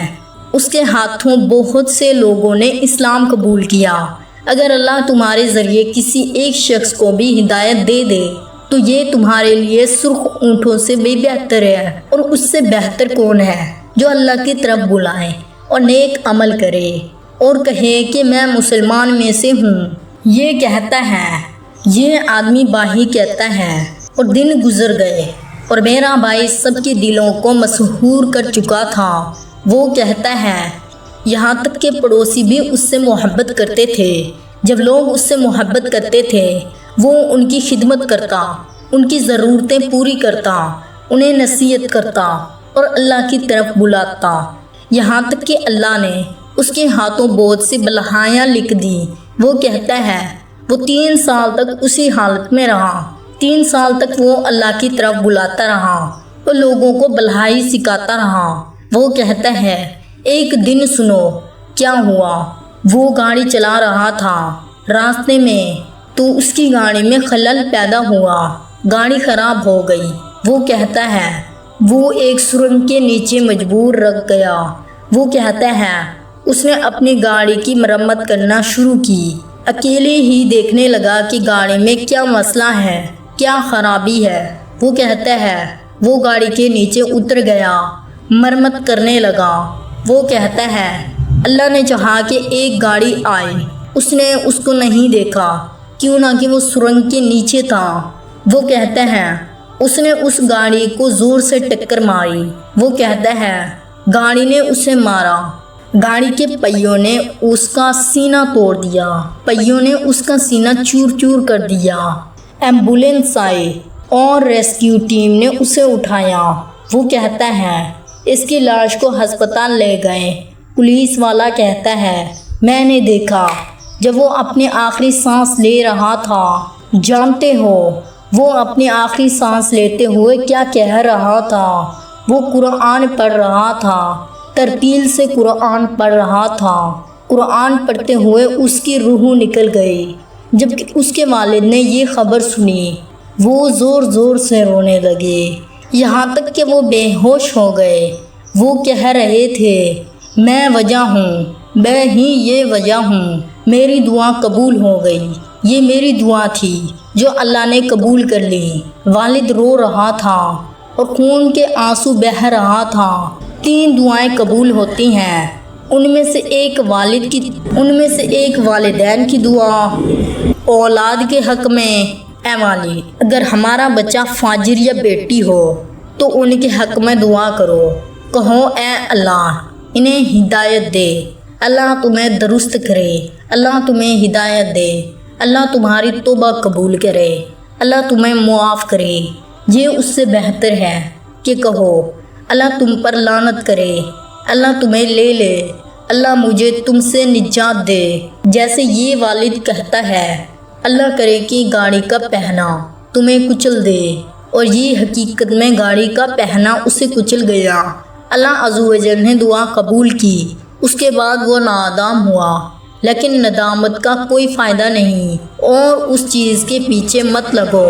Speaker 1: اس کے ہاتھوں بہت سے لوگوں نے اسلام قبول کیا۔ اگر اللہ تمہارے ذریعے کسی ایک شخص کو بھی ہدایت دے دے تو یہ تمہارے لیے سرخ اونٹوں سے بھی بہتر ہے، اور اس سے بہتر کون ہے جو اللہ کی طرف بلائے اور نیک عمل کرے اور کہے کہ میں مسلمان میں سے ہوں۔ یہ کہتا ہے یہ آدمی باہی کہتا ہے، اور دن گزر گئے اور میرا بھائی سب کے دلوں کو مسحور کر چکا تھا۔ وہ کہتا ہے یہاں تک کہ پڑوسی بھی اس سے محبت کرتے تھے۔ جب لوگ اس سے محبت کرتے تھے وہ ان کی خدمت کرتا، ان کی ضرورتیں پوری کرتا، انہیں نصیحت کرتا اور اللہ کی طرف بلاتا، یہاں تک کہ اللہ نے اس کے ہاتھوں بہت سی بلائیاں لکھ دی۔ وہ کہتا ہے وہ 3 سال تک اسی حالت میں رہا، 3 سال تک وہ اللہ کی طرف بلاتا رہا اور لوگوں کو بھلائی سکھاتا رہا۔ وہ کہتا ہے ایک دن سنو کیا ہوا۔ وہ گاڑی چلا رہا تھا، راستے میں تو اس کی گاڑی میں خلل پیدا ہوا، گاڑی خراب ہو گئی۔ وہ کہتا ہے وہ ایک سرنگ کے نیچے مجبور رکھ گیا۔ وہ کہتا ہے اس نے اپنی گاڑی کی مرمت کرنا شروع کی، اکیلے ہی دیکھنے لگا کہ گاڑی میں کیا مسئلہ ہے، کیا خرابی ہے۔ وہ کہتا ہے وہ گاڑی کے نیچے اتر گیا، مرمت کرنے لگا۔ وہ کہتا ہے اللہ نے چاہا کہ ایک گاڑی آئے، اس نے اس کو نہیں دیکھا، کیوں نہ کہ وہ سرنگ کے نیچے تھا۔ وہ کہتا ہے اس نے اس گاڑی کو زور سے ٹکر ماری۔ وہ کہتا ہے گاڑی نے اسے مارا، گاڑی کے پہیوں نے اس کا سینہ توڑ دیا، پہیوں نے اس کا سینہ چور چور کر دیا۔ ایمبولینس آئی اور ریسکیو ٹیم نے اسے اٹھایا۔ وہ کہتا ہے اس کی لاش کو ہسپتال لے گئے۔ پولیس والا کہتا ہے میں نے دیکھا جب وہ اپنی آخری سانس لے رہا تھا۔ جانتے ہو وہ اپنی آخری سانس لیتے ہوئے کیا کہہ رہا تھا؟ وہ قرآن پڑھ رہا تھا ترتیل سے قرآن پڑھ رہا تھا۔ قرآن پڑھتے ہوئے اس کی روح نکل گئی۔ جب کہ اس کے والد نے یہ خبر سنی، وہ زور زور سے رونے لگے، یہاں تک کہ وہ بے ہوش ہو گئے۔ وہ کہہ رہے تھے، میں وجہ ہوں، میں ہی یہ وجہ ہوں، میری دعا قبول ہو گئی۔ یہ میری دعا تھی جو اللہ نے قبول کر لی۔ والد رو رہا تھا اور خون کے آنسو بہہ رہا تھا۔ 3 دعائیں قبول ہوتی ہیں، ان میں سے ایک والدین کی دعا، اولاد کے حق میں۔ اے والد، اگر ہمارا بچہ فاجر یا بیٹی ہو تو ان کے حق میں دعا کرو، کہو اے اللہ انہیں ہدایت دے، اللہ تمہیں درست کرے، اللہ تمہیں ہدایت دے، اللہ تمہاری توبہ قبول کرے، اللہ تمہیں معاف کرے۔ یہ اس سے بہتر ہے کہ کہو اللہ تم پر لعنت کرے، اللہ تمہیں لے لے، اللہ مجھے تم سے نجات دے۔ جیسے یہ والد کہتا ہے، اللہ کرے کہ گاڑی کا پہنا تمہیں کچل دے، اور یہ حقیقت میں گاڑی کا پہنا اسے کچل گیا۔ اللہ عز و جل نے دعا قبول کی۔ اس کے بعد وہ نادام ہوا، لیکن ندامت کا کوئی فائدہ نہیں، اور اس چیز کے پیچھے مت لگو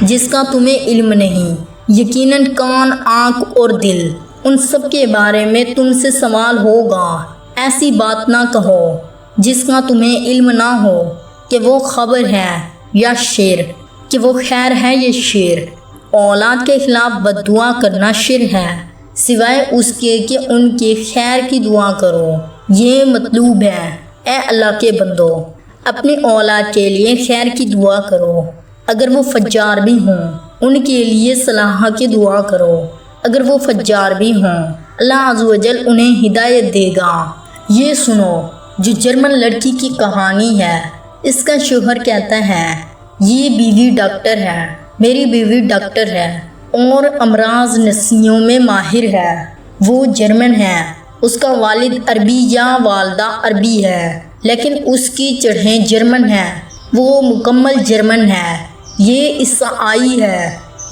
Speaker 1: جس کا تمہیں علم نہیں۔ یقیناً کان، آنکھ اور دل، ان سب کے بارے میں تم سے سوال ہوگا۔ ایسی بات نہ کہو جس کا تمہیں علم نہ ہو کہ وہ خبر ہے یا شر، کہ وہ خیر ہے یا شر۔ اولاد کے خلاف بد دعا کرنا شر ہے، سوائے اس کے کہ ان کے خیر کی دعا کرو۔ یہ مطلوب ہے، اے اللہ کے بندو، اپنی اولاد کے لیے خیر کی دعا کرو، اگر وہ فجار بھی ہوں ان کے لیے صلاح کی دعا کرو، اگر وہ فجار بھی ہوں اللہ عز و جل انہیں ہدایت دے گا۔ یہ سنو جو جرمن لڑکی کی کہانی ہے۔ اس کا شوہر کہتا ہے، یہ بیوی ڈاکٹر ہے، میری بیوی ڈاکٹر ہے اور امراض نسیوں میں ماہر ہے۔ وہ جرمن ہے، اس کا والد عربی یا والدہ عربی ہے، لیکن اس کی جڑیں جرمن ہیں، وہ مکمل جرمن ہے۔ یہ عیسائی ہے،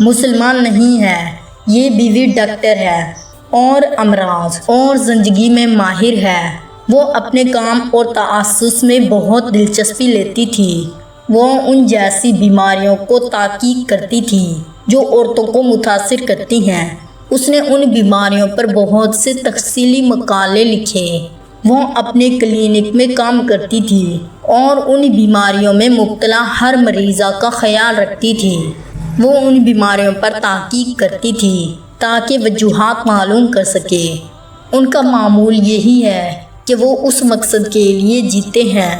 Speaker 1: مسلمان نہیں ہے۔ یہ بیوی ڈاکٹر ہے اور امراض اور زندگی میں ماہر ہے۔ وہ اپنے کام اور تخصص میں بہت دلچسپی لیتی تھی۔ وہ ان جیسی بیماریوں کو تحقیق کرتی تھی جو عورتوں کو متاثر کرتی ہیں۔ اس نے ان بیماریوں پر بہت سے تفصیلی مقالے لکھے۔ وہ اپنے کلینک میں کام کرتی تھی اور ان بیماریوں میں مبتلا ہر مریضہ کا خیال رکھتی تھی۔ وہ ان بیماریوں پر تحقیق کرتی تھی تاکہ وجوہات معلوم کر سکے۔ ان کا معمول یہی ہے کہ وہ اس مقصد کے لیے جیتے ہیں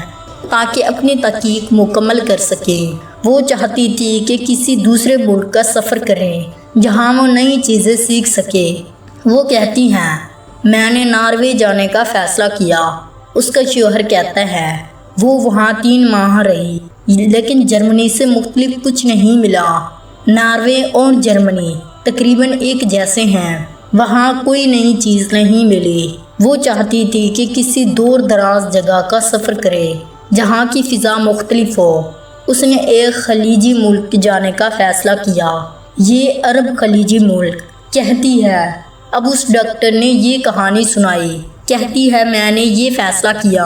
Speaker 1: تاکہ اپنی تحقیق مکمل کر سکے۔ وہ چاہتی تھی کہ کسی دوسرے ملک کا سفر کریں جہاں وہ نئی چیزیں سیکھ سکے۔ وہ کہتی ہیں، میں نے ناروے جانے کا فیصلہ کیا۔ اس کا شوہر کہتا ہے، وہ وہاں 3 ماہ رہی، لیکن جرمنی سے مختلف کچھ نہیں ملا۔ ناروے اور جرمنی تقریباً ایک جیسے ہیں، وہاں کوئی نئی چیز نہیں ملی۔ وہ چاہتی تھی کہ کسی دور دراز جگہ کا سفر کرے جہاں کی فضا مختلف ہو۔ اس نے ایک خلیجی ملک جانے کا فیصلہ کیا۔ یہ عرب خلیجی ملک کہتی ہے۔ اب اس ڈاکٹر نے یہ کہانی سنائی۔ کہتی ہے، میں نے یہ فیصلہ کیا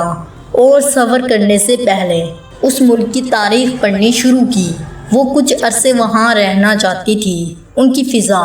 Speaker 1: اور سفر کرنے سے پہلے اس ملک کی تاریخ پڑھنی شروع کی۔ وہ کچھ عرصے وہاں رہنا چاہتی تھی۔ ان کی فضا،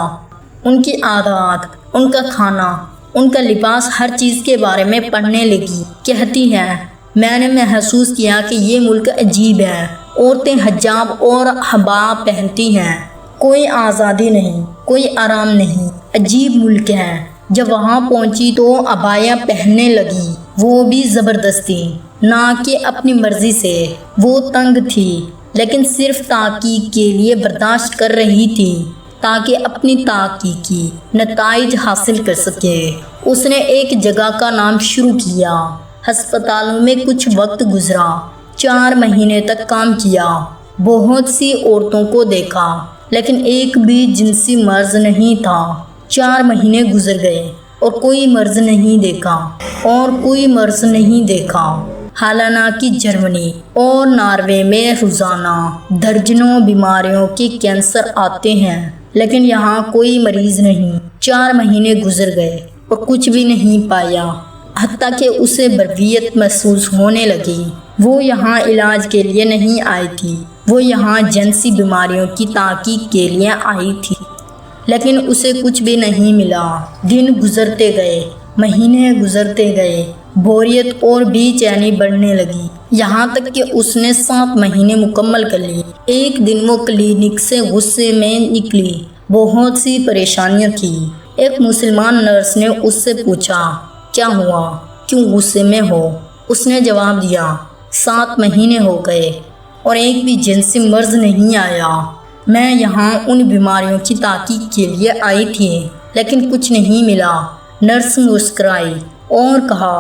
Speaker 1: ان کی عادات، ان کا کھانا، ان کا لباس، ہر چیز کے بارے میں پڑھنے لگی۔ کہتی ہے، میں نے محسوس کیا کہ یہ ملک عجیب ہے۔ عورتیں حجاب اور حباب پہنتی ہیں، کوئی آزادی نہیں، کوئی آرام نہیں، عجیب ملک ہے۔ جب وہاں پہنچی تو عبایا پہننے لگی، وہ بھی زبردستی، نہ کہ اپنی مرضی سے۔ وہ تنگ تھی لیکن صرف تحقیق کے لیے برداشت کر رہی تھی تاکہ اپنی تحقیقی نتائج حاصل کر سکے۔ اس نے ایک جگہ کا نام شروع کیا، ہسپتالوں میں کچھ وقت گزرا، 4 مہینے تک کام کیا، بہت سی عورتوں کو دیکھا، لیکن ایک بھی جنسی مرض نہیں تھا۔ 4 مہینے گزر گئے اور کوئی مرض نہیں دیکھا، حالانکہ جرمنی اور ناروے میں روزانہ درجنوں بیماریوں کے کینسر آتے ہیں، لیکن یہاں کوئی مریض نہیں۔ 4 مہینے گزر گئے اور کچھ بھی نہیں پایا، حتیٰ کہ اسے برویت محسوس ہونے لگی۔ وہ یہاں علاج کے لیے نہیں آئی تھی، وہ یہاں جنسی بیماریوں کی تحقیق کے لیے آئی تھی، لیکن اسے کچھ بھی نہیں ملا۔ دن گزرتے گئے، مہینے گزرتے گئے، بوریت اور بے چینی بڑھنے لگی، یہاں تک کہ اس نے 7 مہینے مکمل کر لیے۔ ایک دن وہ کلینک سے غصے میں نکلی، بہت سی پریشانیاں تھیں۔ ایک مسلمان نرس نے اس سے پوچھا، کیا ہوا، کیوں غصے میں ہو؟ اس نے جواب دیا، 7 مہینے ہو گئے اور ایک بھی جنسی مرض نہیں آیا۔ میں یہاں ان بیماریوں کی تحقیق کے لیے آئی تھی، لیکن کچھ نہیں ملا۔ نرس مسکرائی اور کہا،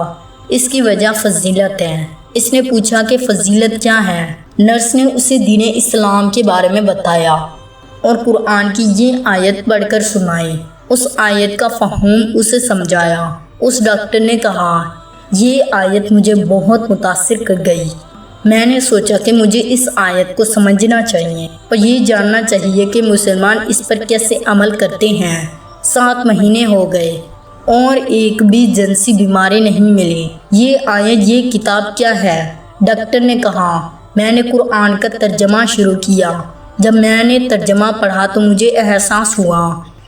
Speaker 1: اس کی وجہ فضیلت ہے۔ اس نے پوچھا کہ فضیلت کیا ہے؟ نرس نے اسے دین اسلام کے بارے میں بتایا اور قرآن کی یہ آیت پڑھ کر سنائی۔ اس آیت کا فہم اسے سمجھایا۔ اس ڈاکٹر نے کہا، یہ آیت مجھے بہت متاثر کر گئی۔ میں نے سوچا کہ مجھے اس آیت کو سمجھنا چاہیے اور یہ جاننا چاہیے کہ مسلمان اس پر کیسے عمل کرتے ہیں۔ 7 مہینے ہو گئے اور ایک بھی جنسی بیماری نہیں ملی۔ یہ آیت، یہ کتاب کیا ہے؟ ڈاکٹر نے کہا، میں نے قرآن کا ترجمہ شروع کیا۔ جب میں نے ترجمہ پڑھا تو مجھے احساس ہوا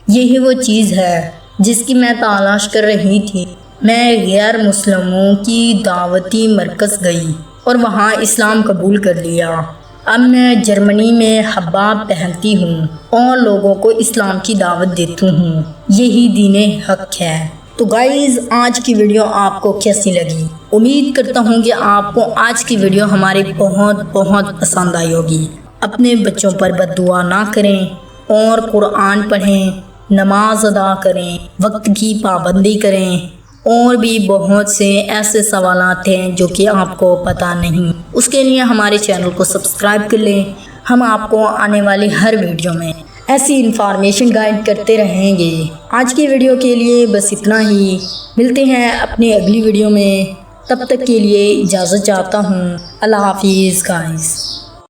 Speaker 1: یہی وہ چیز ہے جس کی میں تلاش کر رہی تھی۔ میں غیر مسلموں کی دعوتی مرکز گئی اور وہاں اسلام قبول کر لیا۔ اب میں جرمنی میں حباب پہنتی ہوں اور لوگوں کو اسلام کی دعوت دیتی ہوں۔ یہی دین حق ہے۔ تو گائز، آج کی ویڈیو آپ کو کیسی لگی؟ امید کرتا ہوں کہ آپ کو آج کی ویڈیو ہماری بہت پسند آئی ہوگی۔ اپنے بچوں پر بد دعا نہ کریں اور قرآن پڑھیں، نماز ادا کریں، وقت کی پابندی کریں، اور بھی بہت سے ایسے سوالات ہیں جو کہ آپ کو پتہ نہیں۔ اس کے لیے ہمارے چینل کو سبسکرائب کر لیں۔ ہم آپ کو آنے والی ہر ویڈیو میں ایسی انفارمیشن گائیڈ کرتے رہیں گے۔ آج کی ویڈیو کے لیے بس اتنا ہی، ملتے ہیں اپنی اگلی ویڈیو میں، تب تک کے لیے اجازت چاہتا ہوں۔ اللہ حافظ گائز۔